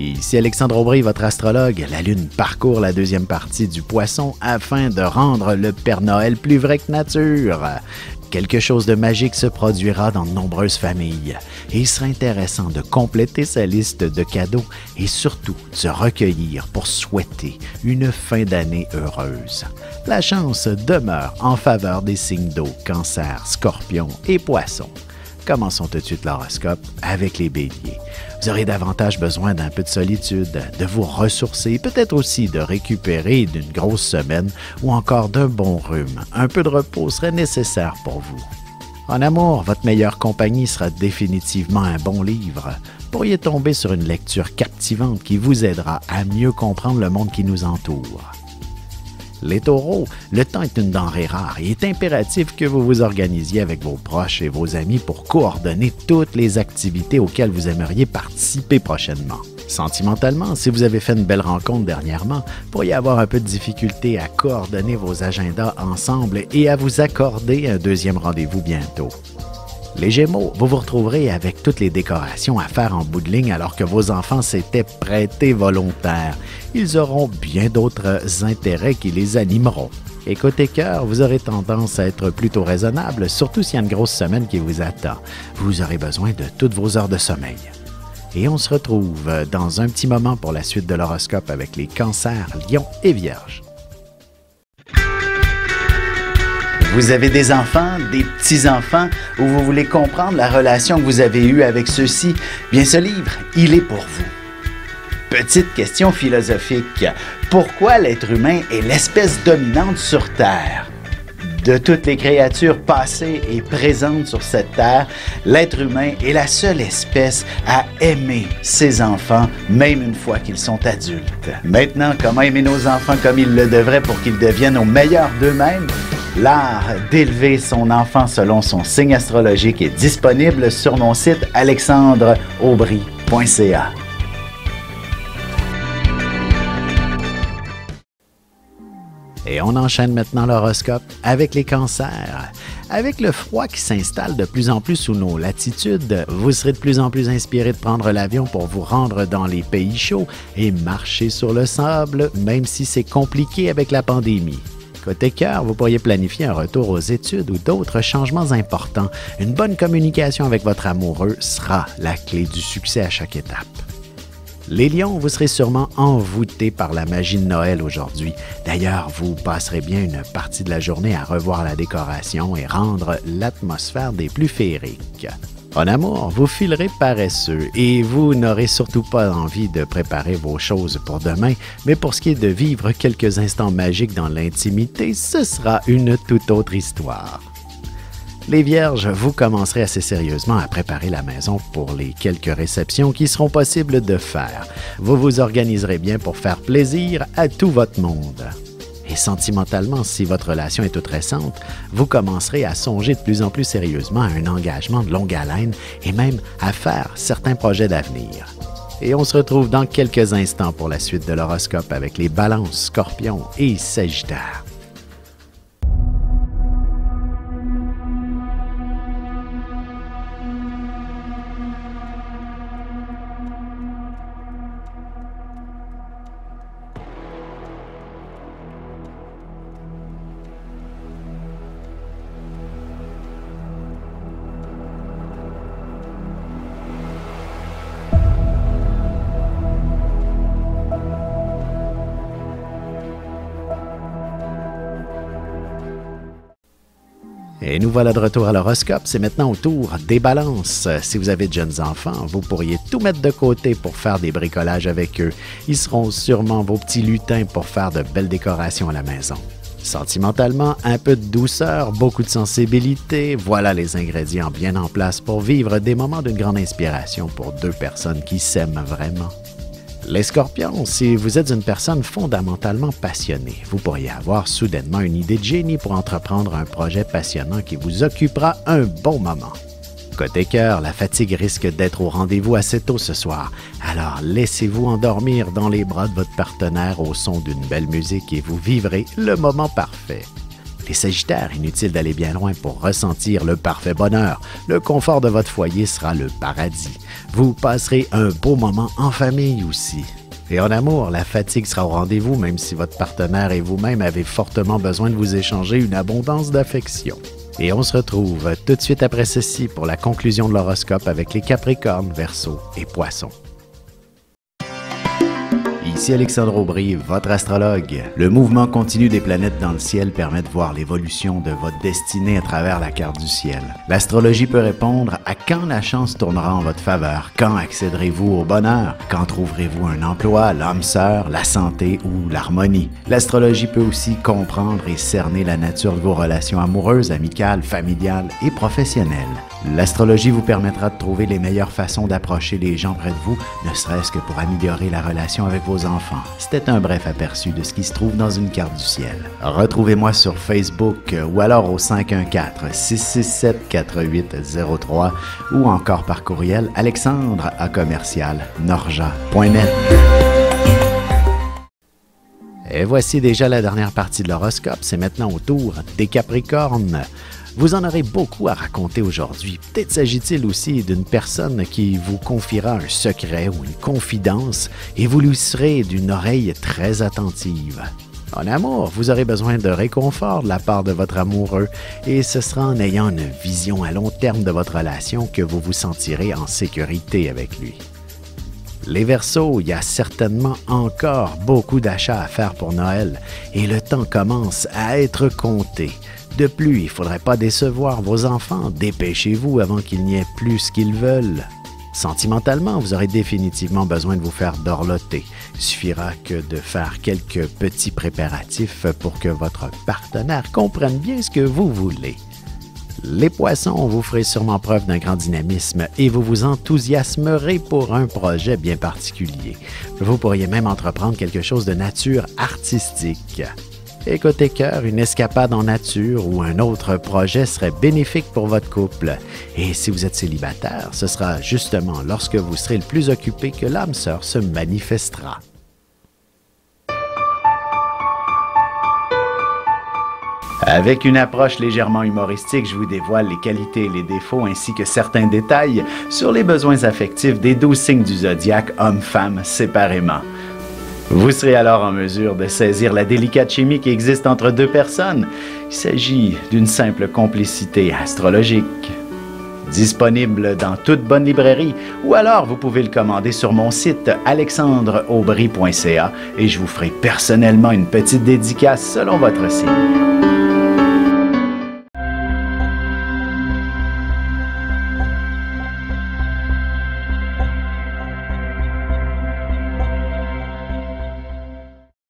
Ici Alexandre Aubry, votre astrologue. La Lune parcourt la deuxième partie du Poisson afin de rendre le Père Noël plus vrai que nature. Quelque chose de magique se produira dans de nombreuses familles et il sera intéressant de compléter sa liste de cadeaux et surtout de se recueillir pour souhaiter une fin d'année heureuse. La chance demeure en faveur des signes d'eau, Cancer, Scorpion et Poisson. Commençons tout de suite l'horoscope avec les Béliers. Vous aurez davantage besoin d'un peu de solitude, de vous ressourcer, peut-être aussi de récupérer d'une grosse semaine ou encore d'un bon rhume. Un peu de repos serait nécessaire pour vous. En amour, votre meilleure compagnie sera définitivement un bon livre. Vous pourriez tomber sur une lecture captivante qui vous aidera à mieux comprendre le monde qui nous entoure. Les taureaux, le temps est une denrée rare et il est impératif que vous vous organisiez avec vos proches et vos amis pour coordonner toutes les activités auxquelles vous aimeriez participer prochainement. Sentimentalement, si vous avez fait une belle rencontre dernièrement, vous pourriez avoir un peu de difficulté à coordonner vos agendas ensemble et à vous accorder un deuxième rendez-vous bientôt. Les Gémeaux, vous vous retrouverez avec toutes les décorations à faire en bout de ligne alors que vos enfants s'étaient prêtés volontaires. Ils auront bien d'autres intérêts qui les animeront. Et côté cœur, vous aurez tendance à être plutôt raisonnable, surtout s'il y a une grosse semaine qui vous attend. Vous aurez besoin de toutes vos heures de sommeil. Et on se retrouve dans un petit moment pour la suite de l'horoscope avec les Cancers, Lions et Vierges. Vous avez des enfants, des petits-enfants, ou vous voulez comprendre la relation que vous avez eue avec ceux-ci? Bien, ce livre, il est pour vous. Petite question philosophique. Pourquoi l'être humain est l'espèce dominante sur Terre? De toutes les créatures passées et présentes sur cette Terre, l'être humain est la seule espèce à aimer ses enfants, même une fois qu'ils sont adultes. Maintenant, comment aimer nos enfants comme ils le devraient pour qu'ils deviennent au meilleur d'eux-mêmes? L'art d'élever son enfant selon son signe astrologique est disponible sur mon site alexandreaubry.ca. Et on enchaîne maintenant l'horoscope avec les Cancers. Avec le froid qui s'installe de plus en plus sous nos latitudes, vous serez de plus en plus inspiré de prendre l'avion pour vous rendre dans les pays chauds et marcher sur le sable, même si c'est compliqué avec la pandémie. Côté cœur, vous pourriez planifier un retour aux études ou d'autres changements importants. Une bonne communication avec votre amoureux sera la clé du succès à chaque étape. Les Lions, vous serez sûrement envoûtés par la magie de Noël aujourd'hui. D'ailleurs, vous passerez bien une partie de la journée à revoir la décoration et rendre l'atmosphère des plus féeriques. En amour, vous filerez paresseux et vous n'aurez surtout pas envie de préparer vos choses pour demain, mais pour ce qui est de vivre quelques instants magiques dans l'intimité, ce sera une toute autre histoire. Les Vierges, vous commencerez assez sérieusement à préparer la maison pour les quelques réceptions qui seront possibles de faire. Vous vous organiserez bien pour faire plaisir à tout votre monde. Et sentimentalement, si votre relation est toute récente, vous commencerez à songer de plus en plus sérieusement à un engagement de longue haleine et même à faire certains projets d'avenir. Et on se retrouve dans quelques instants pour la suite de l'horoscope avec les Balances, Scorpions et Sagittaires. Et nous voilà de retour à l'horoscope. C'est maintenant au tour des Balances. Si vous avez de jeunes enfants, vous pourriez tout mettre de côté pour faire des bricolages avec eux. Ils seront sûrement vos petits lutins pour faire de belles décorations à la maison. Sentimentalement, un peu de douceur, beaucoup de sensibilité, voilà les ingrédients bien en place pour vivre des moments d'une grande inspiration pour deux personnes qui s'aiment vraiment. Les Scorpions, si vous êtes une personne fondamentalement passionnée, vous pourriez avoir soudainement une idée de génie pour entreprendre un projet passionnant qui vous occupera un bon moment. Côté cœur, la fatigue risque d'être au rendez-vous assez tôt ce soir, alors laissez-vous endormir dans les bras de votre partenaire au son d'une belle musique et vous vivrez le moment parfait. Les Sagittaires, inutile d'aller bien loin pour ressentir le parfait bonheur. Le confort de votre foyer sera le paradis. Vous passerez un beau moment en famille aussi. Et en amour, la fatigue sera au rendez-vous, même si votre partenaire et vous-même avez fortement besoin de vous échanger une abondance d'affection. Et on se retrouve tout de suite après ceci pour la conclusion de l'horoscope avec les Capricornes, Verseaux et Poissons. Ici Alexandre Aubry, votre astrologue. Le mouvement continu des planètes dans le ciel permet de voir l'évolution de votre destinée à travers la carte du ciel. L'astrologie peut répondre à quand la chance tournera en votre faveur, quand accéderez-vous au bonheur, quand trouverez-vous un emploi, l'âme sœur, la santé ou l'harmonie. L'astrologie peut aussi comprendre et cerner la nature de vos relations amoureuses, amicales, familiales et professionnelles. L'astrologie vous permettra de trouver les meilleures façons d'approcher les gens près de vous, ne serait-ce que pour améliorer la relation avec vos enfants. C'était un bref aperçu de ce qui se trouve dans une carte du ciel. Retrouvez-moi sur Facebook ou alors au 514-667-4803 ou encore par courriel alexandre@norja.net. Et voici déjà la dernière partie de l'horoscope. C'est maintenant au tour des Capricornes. Vous en aurez beaucoup à raconter aujourd'hui. Peut-être s'agit-il aussi d'une personne qui vous confiera un secret ou une confidence et vous lui serez d'une oreille très attentive. En amour, vous aurez besoin de réconfort de la part de votre amoureux et ce sera en ayant une vision à long terme de votre relation que vous vous sentirez en sécurité avec lui. Les Verseaux, il y a certainement encore beaucoup d'achats à faire pour Noël et le temps commence à être compté. De plus, il ne faudrait pas décevoir vos enfants. Dépêchez-vous avant qu'il n'y ait plus ce qu'ils veulent. Sentimentalement, vous aurez définitivement besoin de vous faire dorloter. Il suffira que de faire quelques petits préparatifs pour que votre partenaire comprenne bien ce que vous voulez. Les Poissons, vous ferez sûrement preuve d'un grand dynamisme et vous vous enthousiasmerez pour un projet bien particulier. Vous pourriez même entreprendre quelque chose de nature artistique. Et côté cœur, une escapade en nature ou un autre projet serait bénéfique pour votre couple. Et si vous êtes célibataire, ce sera justement lorsque vous serez le plus occupé que l'âme sœur se manifestera. Avec une approche légèrement humoristique, je vous dévoile les qualités et les défauts ainsi que certains détails sur les besoins affectifs des 12 signes du zodiaque, hommes-femmes séparément. Vous serez alors en mesure de saisir la délicate chimie qui existe entre deux personnes. Il s'agit d'une simple complicité astrologique. Disponible dans toute bonne librairie ou alors vous pouvez le commander sur mon site alexandreaubry.ca et je vous ferai personnellement une petite dédicace selon votre signe.